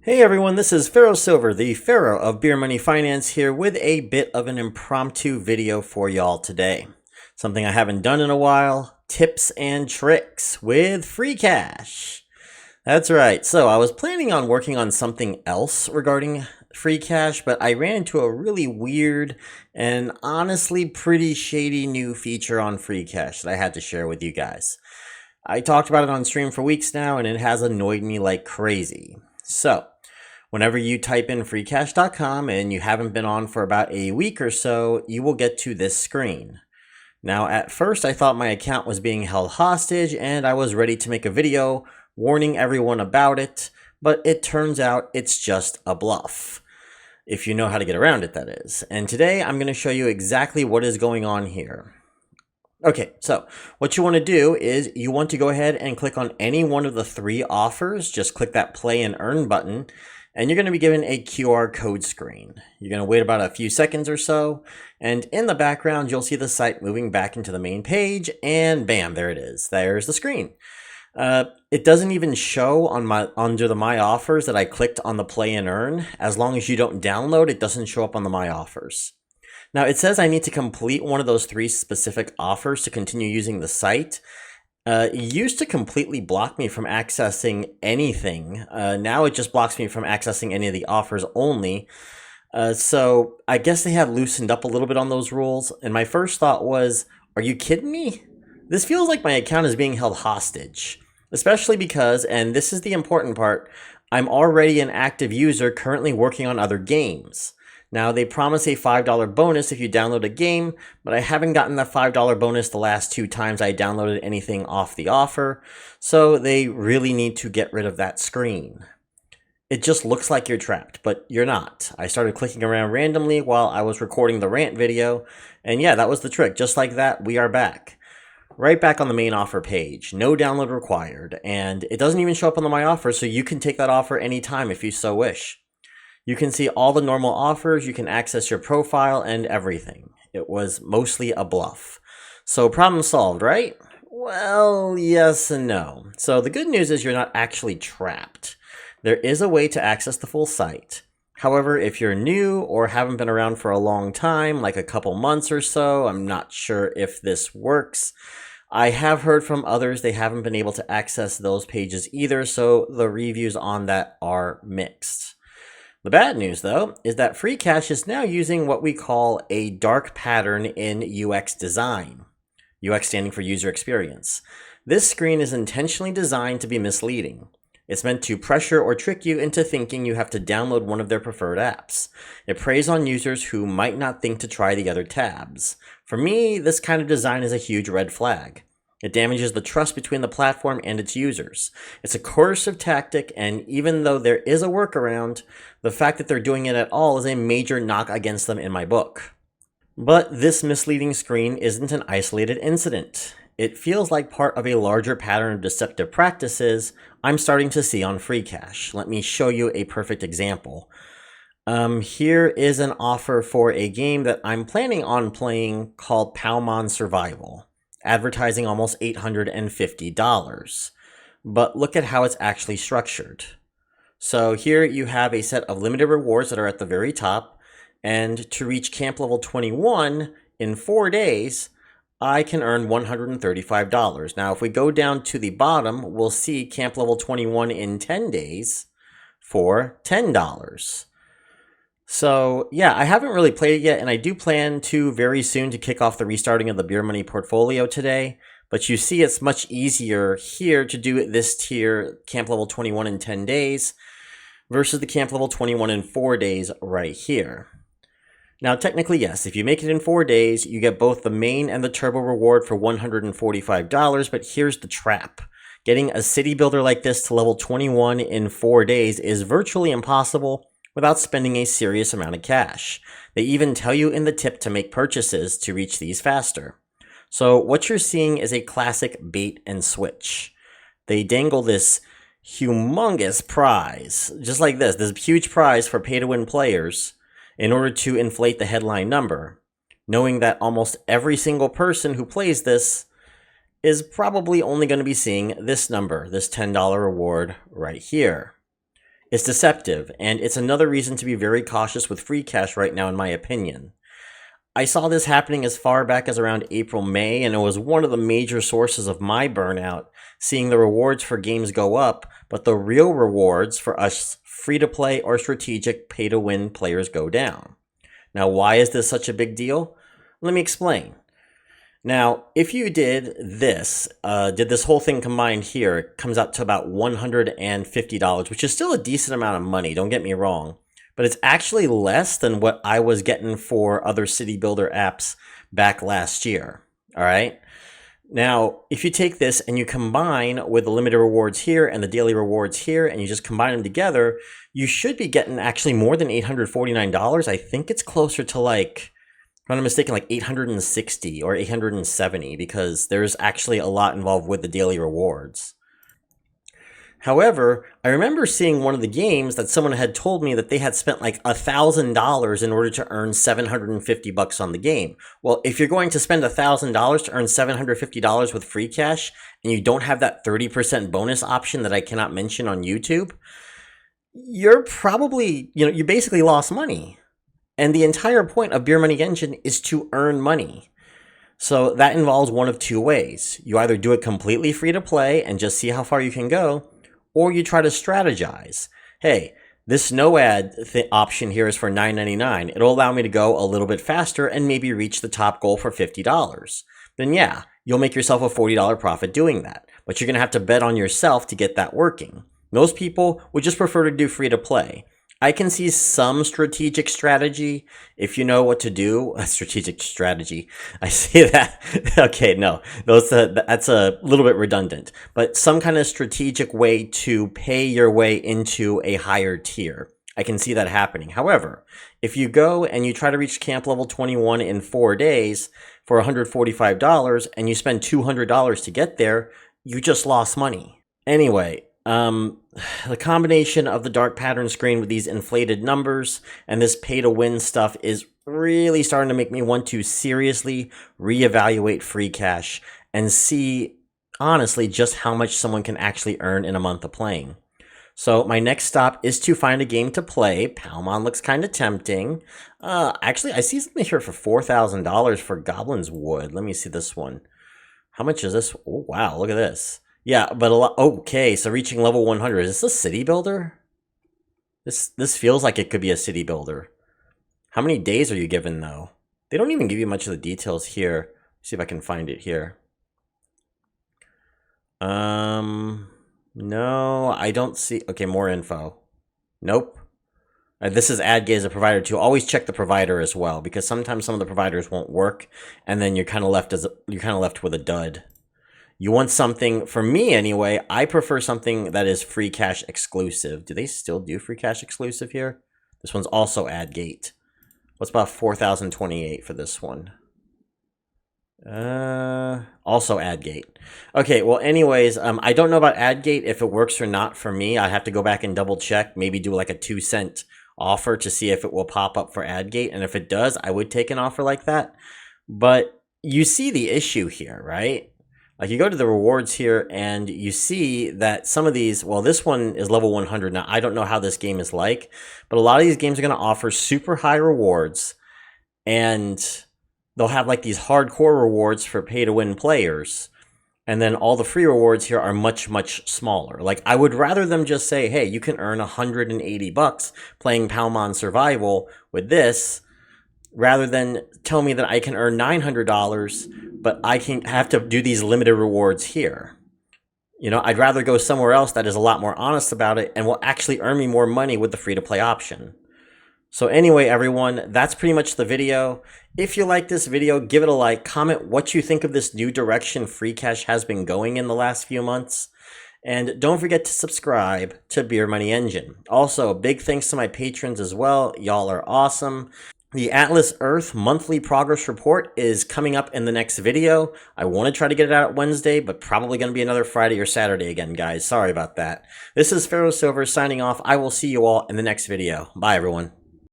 Hey everyone, this is Pharaoh Silver, the Pharaoh of Beer Money Finance here with a bit of an impromptu video for y'all today. Something I haven't done in a while, tips and tricks with Freecash. That's right, so I was planning on working on something else regarding Freecash, but I ran into a really weird and honestly pretty shady new feature on Freecash that I had to share with you guys. I talked about it on stream for weeks now and it has annoyed me like crazy. So, whenever you type in freecash.com and you haven't been on for about a week or so, you will get to this screen. Now, at first, I thought my account was being held hostage and I was ready to make a video warning everyone about it, but it turns out it's just a bluff. If you know how to get around it, that is. And today, I'm going to show you exactly what is going on here. Okay, so what you want to do is you want to go ahead and click on any one of the three offers. Just click that play and earn button, and you're going to be given a QR code screen. You're going to wait about a few seconds or so, and in the background, you'll see the site moving back into the main page, and bam, there it is. There's the screen. It doesn't even show on under the My Offers that I clicked on the play and earn. As long as you don't download, it doesn't show up on the My Offers. Now, it says I need to complete one of those three specific offers to continue using the site. It used to completely block me from accessing anything. Now it just blocks me from accessing any of the offers only. So I guess they have loosened up a little bit on those rules. And my first thought was, are you kidding me? This feels like my account is being held hostage. Especially because, and this is the important part, I'm already an active user currently working on other games. Now, they promise a $5 bonus if you download a game, but I haven't gotten that $5 bonus the last 2 times I downloaded anything off the offer, so they really need to get rid of that screen. It just looks like you're trapped, but you're not. I started clicking around randomly while I was recording the rant video, and yeah, that was the trick. Just like that, we are back. Right back on the main offer page. No download required, and it doesn't even show up on the My Offer, so you can take that offer anytime if you so wish. You can see all the normal offers, you can access your profile and everything. It was mostly a bluff. So problem solved, right? Well, yes and no. So the good news is you're not actually trapped. There is a way to access the full site. However, if you're new or haven't been around for a long time, like a couple months or so, I'm not sure if this works. I have heard from others they haven't been able to access those pages either, so the reviews on that are mixed. The bad news, though, is that Freecash is now using what we call a dark pattern in UX design. UX standing for user experience. This screen is intentionally designed to be misleading. It's meant to pressure or trick you into thinking you have to download one of their preferred apps. It preys on users who might not think to try the other tabs. For me, this kind of design is a huge red flag. It damages the trust between the platform and its users. It's a coercive tactic, and even though there is a workaround, the fact that they're doing it at all is a major knock against them in my book. But this misleading screen isn't an isolated incident. It feels like part of a larger pattern of deceptive practices I'm starting to see on Freecash. Let me show you a perfect example. Here is an offer for a game that I'm planning on playing called Palmon Survival, advertising almost $850. But look at how it's actually structured. So here you have a set of limited rewards that are at the very top, and to reach camp level 21 in 4 days, I can earn $135. Now, if we go down to the bottom, we'll see camp level 21 in 10 days for $10. So yeah, I haven't really played it yet, and I do plan to very soon to kick off the restarting of the Beer Money portfolio today. But you see it's much easier here to do this tier, camp level 21 in 10 days, versus the camp level 21 in 4 days right here. Now technically yes, if you make it in 4 days, you get both the main and the turbo reward for $145, but here's the trap. Getting a city builder like this to level 21 in 4 days is virtually impossible without spending a serious amount of cash. They even tell you in the tip to make purchases to reach these faster. So what you're seeing is a classic bait and switch. They dangle this humongous prize, just like this huge prize for pay-to-win players in order to inflate the headline number, knowing that almost every single person who plays this is probably only going to be seeing this number, this $10 reward right here. It's deceptive, and it's another reason to be very cautious with Freecash right now, in my opinion. I saw this happening as far back as around April, May, and it was one of the major sources of my burnout, seeing the rewards for games go up, but the real rewards for us free-to-play or strategic pay-to-win players go down. Now, why is this such a big deal? Let me explain. Now, if you did this whole thing combined here, it comes out to about $150, which is still a decent amount of money, don't get me wrong. But it's actually less than what I was getting for other city builder apps back last year, all right? Now, if you take this and you combine with the limited rewards here and the daily rewards here, and you just combine them together, you should be getting actually more than $849. I think it's closer to like, if I'm not mistaken, like 860 or 870, because there's actually a lot involved with the daily rewards. However, I remember seeing one of the games that someone had told me that they had spent like $1,000 in order to earn $750 on the game. Well, if you're going to spend $1,000 to earn $750 with Freecash, and you don't have that 30% bonus option that I cannot mention on YouTube, you're probably, you basically lost money. And the entire point of Beer Money Engine is to earn money. So that involves one of two ways. You either do it completely free to play and just see how far you can go, or you try to strategize. Hey, this no ad option here is for $9.99. It'll allow me to go a little bit faster and maybe reach the top goal for $50. Then yeah, you'll make yourself a $40 profit doing that. But you're going to have to bet on yourself to get that working. Most people would just prefer to do free to play. I can see some strategic strategy if you know what to do. A strategic strategy. I see that. Okay, no, that's a little bit redundant. But some kind of strategic way to pay your way into a higher tier. I can see that happening. However, if you go and you try to reach camp level 21 in 4 days for $145 and you spend $200 to get there, you just lost money. Anyway, the combination of the dark pattern screen with these inflated numbers and this pay to win stuff is really starting to make me want to seriously reevaluate Freecash and see honestly just how much someone can actually earn in a month of playing. So my next stop is to find a game to play. Palmon looks kind of tempting. Actually, I see something here for $4,000 for Goblin's Wood. Let me see this one. How much is this? Oh, wow, look at this. Yeah, but a lot. Okay, so reaching level 100. Is this a city builder? This feels like it could be a city builder. How many days are you given, though? They don't even give you much of the details here. Let's see if I can find it here. No, I don't see. Okay, more info. Nope. This is AdGate as a provider too. Always check the provider as well, because sometimes some of the providers won't work, and then you're kind of left with a dud. You want something, for me anyway, I prefer something that is Freecash exclusive. Do they still do Freecash exclusive here? This one's also AdGate. What's about 4,028 for this one? Also AdGate. Okay, well anyways, I don't know about AdGate if it works or not for me. I have to go back and double check, maybe do like a 2-cent offer to see if it will pop up for AdGate. And if it does, I would take an offer like that. But you see the issue here, right? Like you go to the rewards here and you see that some of these, well, this one is level 100. Now, I don't know how this game is like, but a lot of these games are going to offer super high rewards, and they'll have like these hardcore rewards for pay to win players. And then all the free rewards here are much, much smaller. Like I would rather them just say, hey, you can earn $180 playing Palmon Survival with this, rather than tell me that I can earn $900, but I can have to do these limited rewards here. I'd rather go somewhere else that is a lot more honest about it and will actually earn me more money with the free-to-play option. So anyway, everyone, that's pretty much the video. If you like this video, give it a like, comment what you think of this new direction Freecash has been going in the last few months. And don't forget to subscribe to Beer Money Engine. Also, big thanks to my patrons as well. Y'all are awesome. The Atlas Earth monthly progress report is coming up in the next video. I want to try to get it out Wednesday, but probably going to be another Friday or Saturday again, guys. Sorry about that. This is Pharaoh Silver signing off. I will see you all in the next video. Bye, everyone.